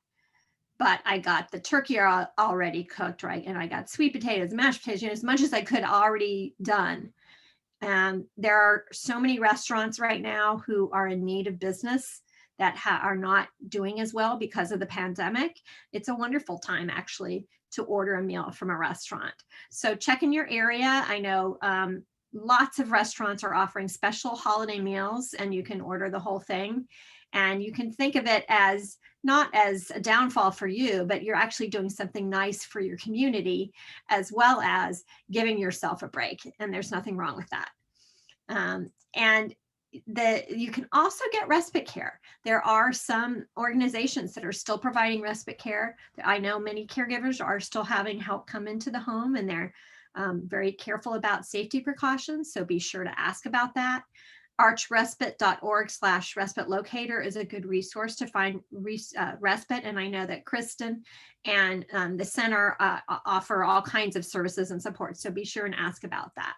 But I got the turkey already cooked, right? And I got sweet potatoes, mashed potatoes, as much as I could already done. And there are so many restaurants right now who are in need of business that are not doing as well because of the pandemic. It's a wonderful time actually to order a meal from a restaurant. So check in your area. I know lots of restaurants are offering special holiday meals, and you can order the whole thing. And you can think of it as not as a downfall for you, but you're actually doing something nice for your community, as well as giving yourself a break. And there's nothing wrong with that. And you can also get respite care. There are some organizations that are still providing respite care. I know many caregivers are still having help come into the home, and they're very careful about safety precautions. So be sure to ask about that. archrespite.org/respite locator is a good resource to find respite. And I know that Kristen and the center offer all kinds of services and support. So be sure and ask about that.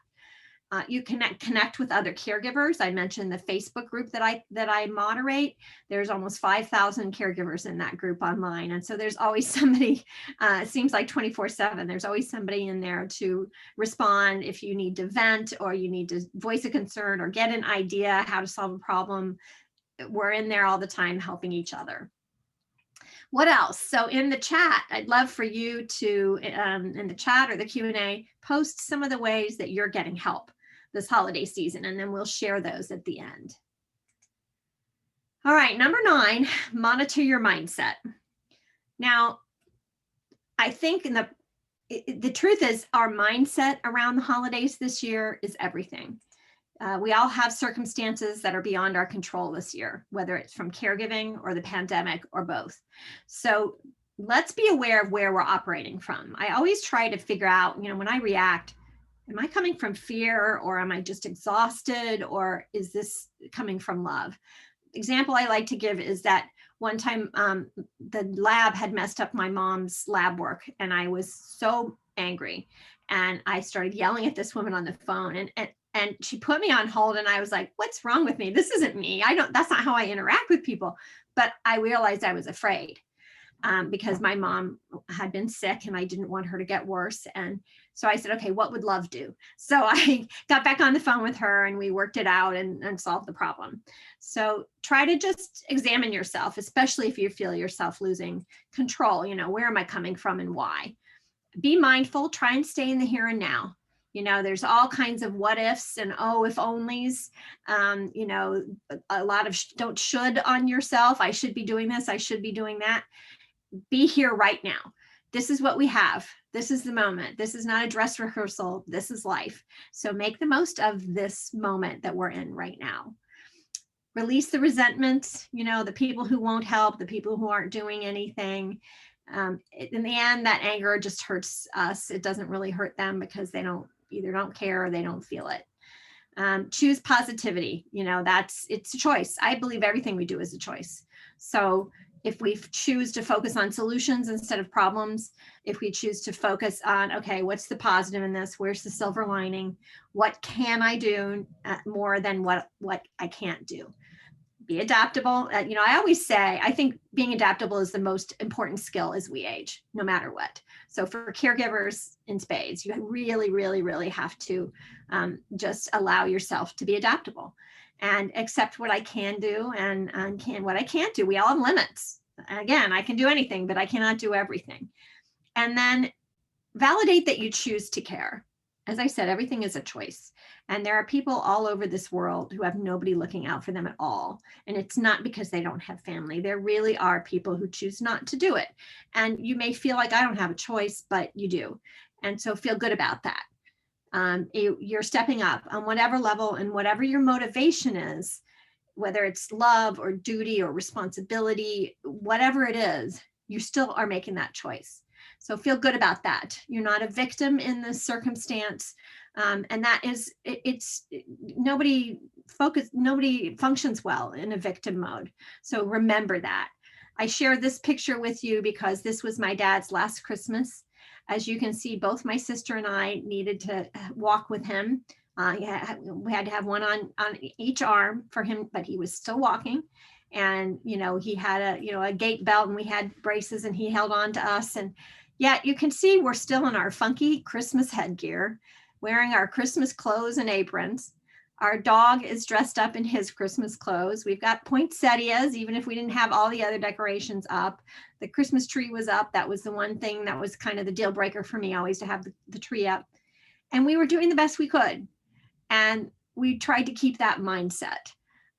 You connect with other caregivers. I mentioned the Facebook group that I moderate. There's almost 5,000 caregivers in that group online. And so there's always somebody, it seems like 24/7, there's always somebody in there to respond if you need to vent or you need to voice a concern or get an idea how to solve a problem. We're in there all the time helping each other. What else? So in the chat, I'd love for you to, in the chat or the Q&A, post some of the ways that you're getting help this holiday season, and then we'll share those at the end. All right, number 9, monitor your mindset. Now, I think the truth is our mindset around the holidays this year is everything. We all have circumstances that are beyond our control this year, whether it's from caregiving or the pandemic or both. So let's be aware of where we're operating from. I always try to figure out, when I react, am I coming from fear, or am I just exhausted, or is this coming from love? Example I like to give is that one time the lab had messed up my mom's lab work, and I was so angry, and I started yelling at this woman on the phone, and she put me on hold, and I was like, what's wrong with me? This isn't me. That's not how I interact with people. But I realized I was afraid because my mom had been sick and I didn't want her to get worse. And so I said, okay, what would love do? So I got back on the phone with her, and we worked it out and solved the problem. So try to just examine yourself, especially if you feel yourself losing control. Where am I coming from and why? Be mindful, try and stay in the here and now. There's all kinds of what ifs and if onlys, a lot of don't should on yourself. I should be doing this. I should be doing that. Be here right now. This is what we have. This is the moment. This is not a dress rehearsal. This is life. So make the most of this moment that we're in right now. Release the resentment, the people who won't help, the people who aren't doing anything. In the end, that anger just hurts us. It doesn't really hurt them because they either don't care or they don't feel it. Choose positivity. It's a choice. I believe everything we do is a choice. So if we choose to focus on solutions instead of problems, if we choose to focus on, okay, what's the positive in this? Where's the silver lining? What can I do more than what I can't do? Be adaptable. I always say, I think being adaptable is the most important skill as we age, no matter what. So for caregivers in spades, you really, really, really have to just allow yourself to be adaptable and accept what I can do and what I can't do. We all have limits. Again, I can do anything, but I cannot do everything. And then validate that you choose to care. As I said, everything is a choice. And there are people all over this world who have nobody looking out for them at all. And it's not because they don't have family. There really are people who choose not to do it. And you may feel like I don't have a choice, but you do. And so feel good about that. You're stepping up on whatever level and whatever your motivation is, whether it's love or duty or responsibility, whatever it is, you still are making that choice. So feel good about that. You're not a victim in this circumstance. And that is, nobody functions well in a victim mode. So remember that. I share this picture with you because this was my dad's last Christmas. As you can see, both my sister and I needed to walk with him. We had to have one on each arm for him, but he was still walking. And, he had a gait belt, and we had braces, and he held on to us. And yet you can see we're still in our funky Christmas headgear, wearing our Christmas clothes and aprons. Our dog is dressed up in his Christmas clothes. We've got poinsettias, even if we didn't have all the other decorations up. The Christmas tree was up. That was the one thing that was kind of the deal breaker for me, always to have the tree up. And we were doing the best we could. And we tried to keep that mindset.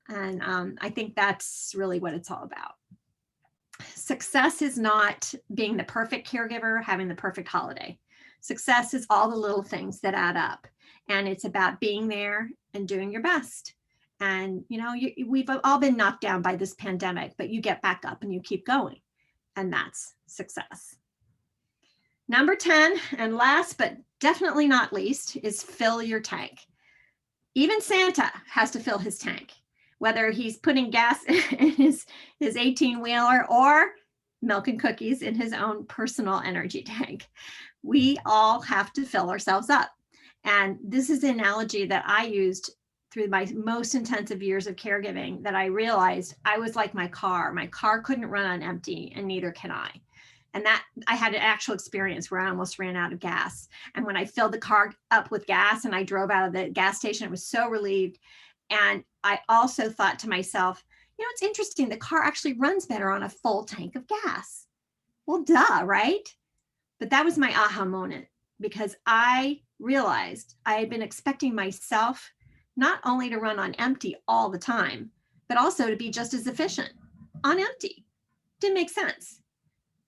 And I think that's really what it's all about. Success is not being the perfect caregiver, having the perfect holiday. Success is all the little things that add up. And it's about being there and doing your best. And, we've all been knocked down by this pandemic, but you get back up and you keep going. And that's success. Number 10, and last but definitely not least, is fill your tank. Even Santa has to fill his tank, whether he's putting gas in his 18-wheeler or milk and cookies in his own personal energy tank. We all have to fill ourselves up. And this is the analogy that I used through my most intensive years of caregiving, that I realized I was like my car. My car couldn't run on empty, and neither can I. And that I had an actual experience where I almost ran out of gas. And when I filled the car up with gas and I drove out of the gas station, I was so relieved. And I also thought to myself, it's interesting. The car actually runs better on a full tank of gas. Well, duh, right? But that was my aha moment, because I realized I had been expecting myself not only to run on empty all the time, but also to be just as efficient on empty. Didn't make sense.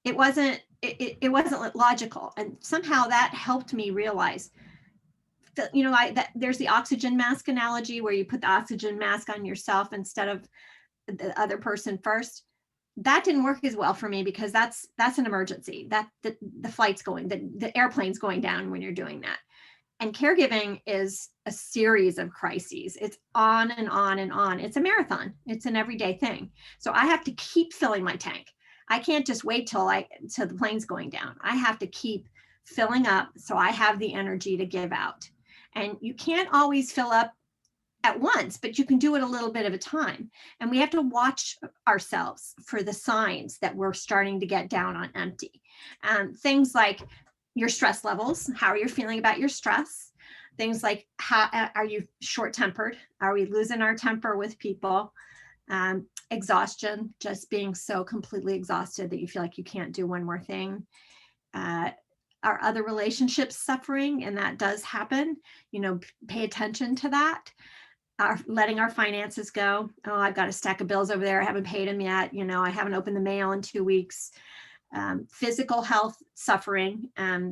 It wasn't logical. And somehow that helped me realize that, there's the oxygen mask analogy, where you put the oxygen mask on yourself instead of the other person first. That didn't work as well for me, because that's an emergency. That the flight's going, the airplane's going down when you're doing that. And caregiving is a series of crises. It's on and on and on. It's a marathon. It's an everyday thing. So I have to keep filling my tank. I can't just wait till the plane's going down. I have to keep filling up so I have the energy to give out. And you can't always fill up at once, but you can do it a little bit at a time. And we have to watch ourselves for the signs that we're starting to get down on empty. Things like your stress levels. How are you feeling about your stress? Things like, how are you short-tempered? Are we losing our temper with people? Exhaustion, just being so completely exhausted that you feel like you can't do one more thing. Are other relationships suffering? And that does happen. Pay attention to that. Letting our finances go. Oh, I've got a stack of bills over there. I haven't paid them yet. I haven't opened the mail in 2 weeks. Physical health suffering.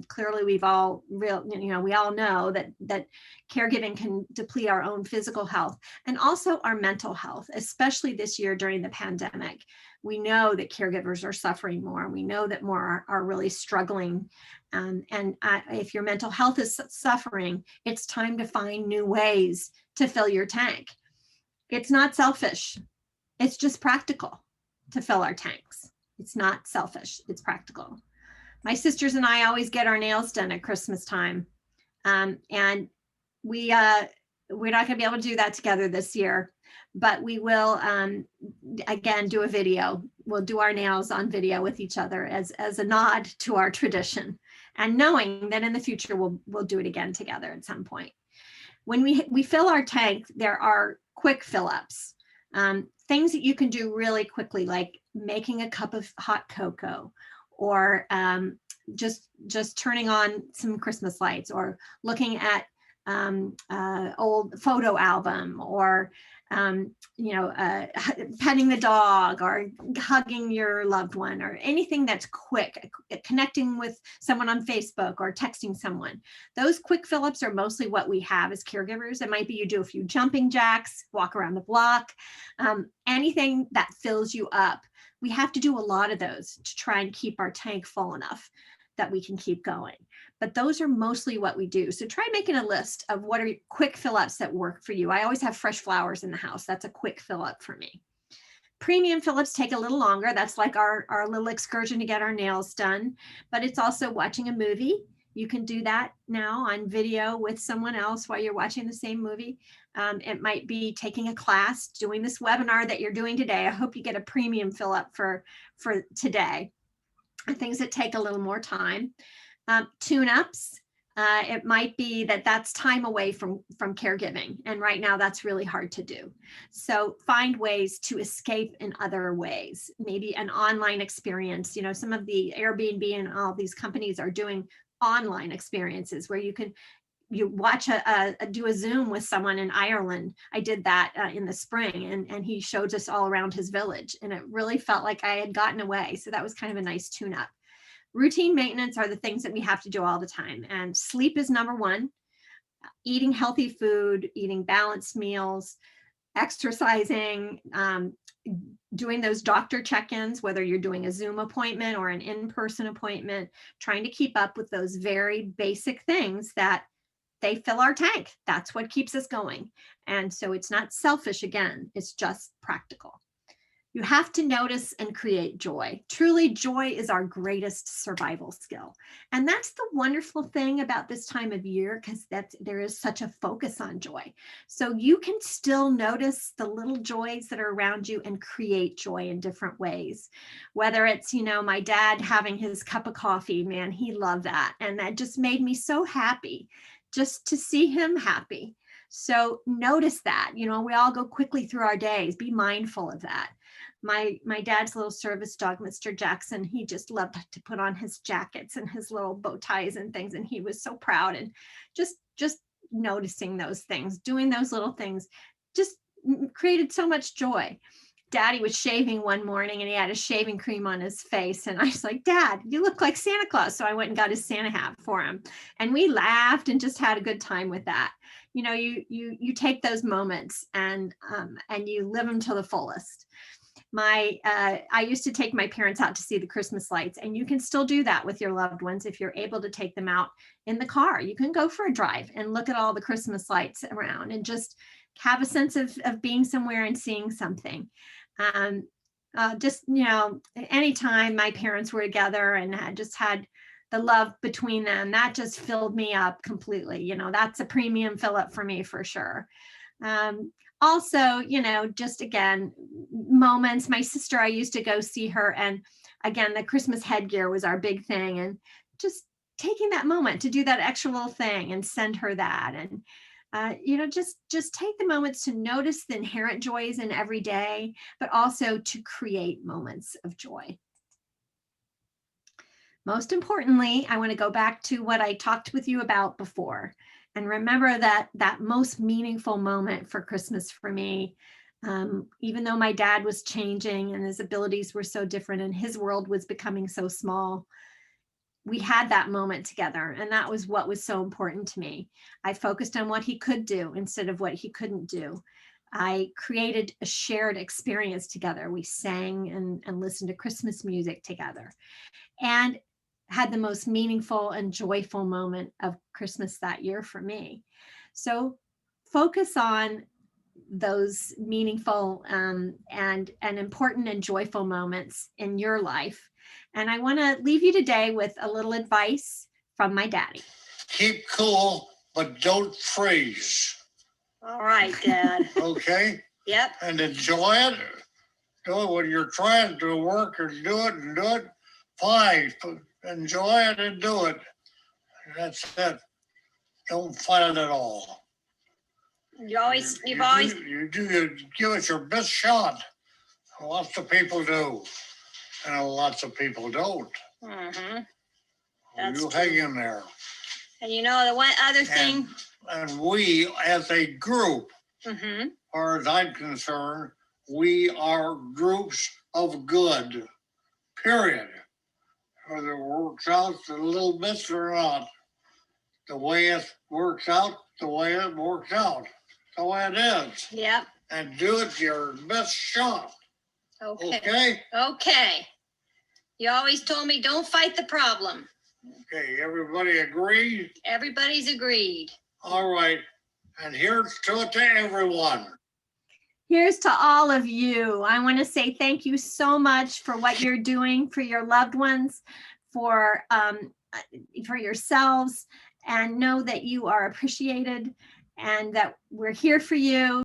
Clearly, we all know that caregiving can deplete our own physical health, and also our mental health, especially this year during the pandemic. We know that caregivers are suffering more. We know that more are really struggling. If your mental health is suffering, it's time to find new ways to fill your tank. It's not selfish. It's just practical to fill our tanks. It's not selfish. It's practical. My sisters and I always get our nails done at Christmas time. And we're not going to be able to do that together this year, but we will, again, do a video. We'll do our nails on video with each other as a nod to our tradition, and knowing that in the future, we'll do it again together at some point. When we fill our tank, there are quick fill-ups. Things that you can do really quickly, like making a cup of hot cocoa, or just turning on some Christmas lights, or looking at old photo album, or petting the dog, or hugging your loved one, or anything that's quick, connecting with someone on Facebook, or texting someone. Those quick fill-ups are mostly what we have as caregivers. It might be you do a few jumping jacks, walk around the block, anything that fills you up. We have to do a lot of those to try and keep our tank full enough. that we can keep going. But those are mostly what we do. So try making a list of what are quick fill-ups that work for you. I always have fresh flowers in the house. That's a quick fill-up for me. Premium fill-ups take a little longer. That's like our little excursion to get our nails done, but it's also watching a movie. You can do that now on video with someone else while you're watching the same movie. It might be taking a class, doing this webinar that you're doing today. I hope you get a premium fill-up for today. Things that take a little more time. Tune-ups. It might be that's time away from caregiving. And right now that's really hard to do. So find ways to escape in other ways, maybe an online experience. Some of the Airbnb and all these companies are doing online experiences where you watch do a Zoom with someone in Ireland. I did that in the spring, and he showed us all around his village, and it really felt like I had gotten away. So that was kind of a nice tune-up. Routine maintenance are the things that we have to do all the time, and sleep is number one. Eating healthy food, eating balanced meals, exercising, doing those doctor check-ins, whether you're doing a Zoom appointment or an in-person appointment, trying to keep up with those very basic things that they fill our tank. That's what keeps us going. And so it's not selfish again, it's just practical. You have to notice and create joy. Truly, joy is our greatest survival skill. And that's the wonderful thing about this time of year, because there is such a focus on joy. So you can still notice the little joys that are around you and create joy in different ways. Whether it's, my dad having his cup of coffee, man, he loved that. And that just made me so happy just to see him happy. So notice that, we all go quickly through our days. Be mindful of that. My dad's little service dog, Mr. Jackson, he just loved to put on his jackets and his little bow ties and things. And he was so proud, and just noticing those things, doing those little things just created so much joy. Daddy was shaving one morning and he had a shaving cream on his face. And I was like, Dad, you look like Santa Claus. So I went and got his Santa hat for him. And we laughed and just had a good time with that. You take those moments and you live them to the fullest. I used to take my parents out to see the Christmas lights, and you can still do that with your loved ones if you're able to take them out in the car. You can go for a drive and look at all the Christmas lights around and just have a sense of being somewhere and seeing something. Anytime my parents were together and had just had the love between them, that just filled me up completely. That's a premium fill up for me for sure. Also, just again, moments. My sister, I used to go see her, and again, the Christmas headgear was our big thing, and just taking that moment to do that extra little thing and send her that. And just take the moments to notice the inherent joys in every day, but also to create moments of joy. Most importantly, I want to go back to what I talked with you about before. And remember that most meaningful moment for Christmas for me, even though my dad was changing and his abilities were so different and his world was becoming so small, we had that moment together. And that was what was so important to me. I focused on what he could do instead of what he couldn't do. I created a shared experience together. We sang and listened to Christmas music together, and had the most meaningful and joyful moment of Christmas that year for me. So focus on those meaningful and important and joyful moments in your life. And I want to leave you today with a little advice from my daddy.
Keep cool, but don't freeze.
All right, Dad.
Okay?
Yep.
And enjoy it. Do it when you're trying to work and do it. Fine. Enjoy it and do it. That's it. Don't fight it at all.
You've always.
You give it your best shot. Lots of people do. And lots of people don't.
Mm-hmm.
You hang in there.
And the one other thing.
And we, as a group,
Mm-hmm.
as far as I'm concerned, we are groups of good. Period. Whether it works out a little bit or not. The way it works out, the way it works out. The way it is.
Yep.
And do it your best shot.
Okay.
Okay?
Okay. You always told me don't fight the problem.
Okay, everybody agree?
Everybody's agreed.
All right, and here's to it to everyone.
Here's to all of you. I want to say thank you so much for what you're doing for your loved ones, for yourselves, and know that you are appreciated and that we're here for you.